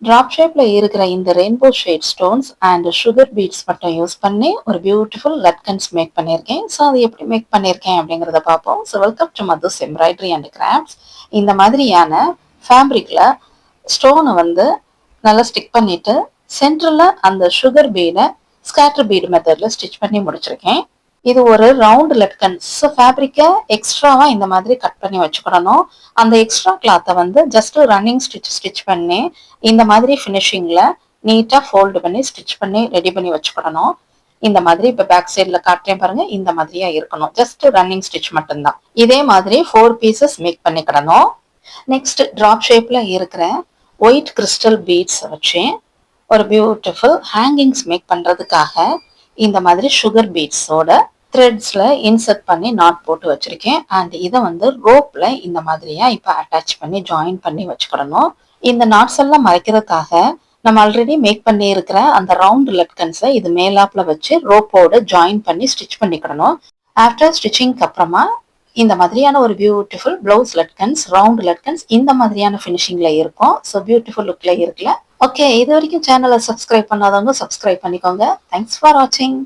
Drop ஷேப்ல இருக்கிற இந்த rainbow shade stones and sugar beads மட்டும் யூஸ் பண்ணி ஒரு பியூட்டிஃபுல் லட்கன்ஸ் மேக் பண்ணியிருக்கேன். ஸோ அது எப்படி மேக் பண்ணியிருக்கேன் அப்படிங்கிறத பார்ப்போம். So welcome to Madhu's embroidery and crafts. இந்த மாதிரியான ஃபேப்ரிக்ல ஸ்டோனை வந்து நல்லா ஸ்டிக் பண்ணிட்டு சென்டர்ல அந்த சுகர் பீடை ஸ்கேட்டர் பீடு மெத்தட்ல ஸ்டிச் பண்ணி முடிச்சிருக்கேன். இது ஒரு ரவுண்ட் லட்கன். ஸோ ஃபேப்ரிக்கை எக்ஸ்ட்ராவா இந்த மாதிரி கட் பண்ணி வச்சுக்கிடணும். அந்த எக்ஸ்ட்ரா கிளாத்தை வந்து ஜஸ்ட் ரன்னிங் ஸ்டிச் பண்ணி இந்த மாதிரி ஃபினிஷிங்ல நீட்டா ஃபோல்டு பண்ணி ஸ்டிச் பண்ணி ரெடி பண்ணி வச்சுக்கிடணும். இந்த மாதிரி இப்ப பேக் சைட்ல காட்டுறேன் பாருங்க, இந்த மாதிரியா இருக்கணும். ஜஸ்ட் ரன்னிங் ஸ்டிச் மட்டும்தான். இதே மாதிரி 4 பீசஸ் மேக் பண்ணிக்கிடணும். நெக்ஸ்ட் டிராப் ஷேப்ல இருக்கிற ஒயிட் கிறிஸ்டல் பீட்ஸ் வச்சு ஒரு பியூட்டிஃபுல் ஹேங்கிங்ஸ் மேக் பண்றதுக்காக இந்த மாதிரி சுகர் பீட்ஸோட த்ரெட்ஸ்ல இன்சர்ட் பண்ணி நாட் போட்டு வச்சிருக்கேன். அண்ட் இதை வந்து ரோப்ல இந்த மாதிரியா இப்ப அட்டாச் பண்ணி ஜாயின் பண்ணி வச்சுக்கிடணும். இந்த நாட்ஸ் எல்லாம் மறைக்கிறதுக்காக நம்ம ஆல்ரெடி மேக் பண்ணி இருக்கிற அந்த ரவுண்ட் லட்கன்ஸை இது மேலாப்ல வச்சு ரோப்போட ஜாயின் பண்ணி ஸ்டிச் பண்ணிக்கிடணும். ஆஃப்டர் ஸ்டிச்சிங்க்கு அப்புறமா இந்த மாதிரியான ஒரு பியூட்டிஃபுல் பிளவுஸ் லட்கன்ஸ், ரவுண்ட் லட்கன்ஸ் இந்த மாதிரியான ஃபினிஷிங்ல இருக்கும். ஸோ பியூட்டிஃபுல் லுக்ல இருக்குல்ல. ஓகே, இது வரைக்கும் சேனலை சப்ஸ்கிரைப் பண்ணாதவங்க சப்ஸ்கிரைப் பண்ணிக்கோங்க. தேங்க்ஸ் ஃபார் வாட்சிங்.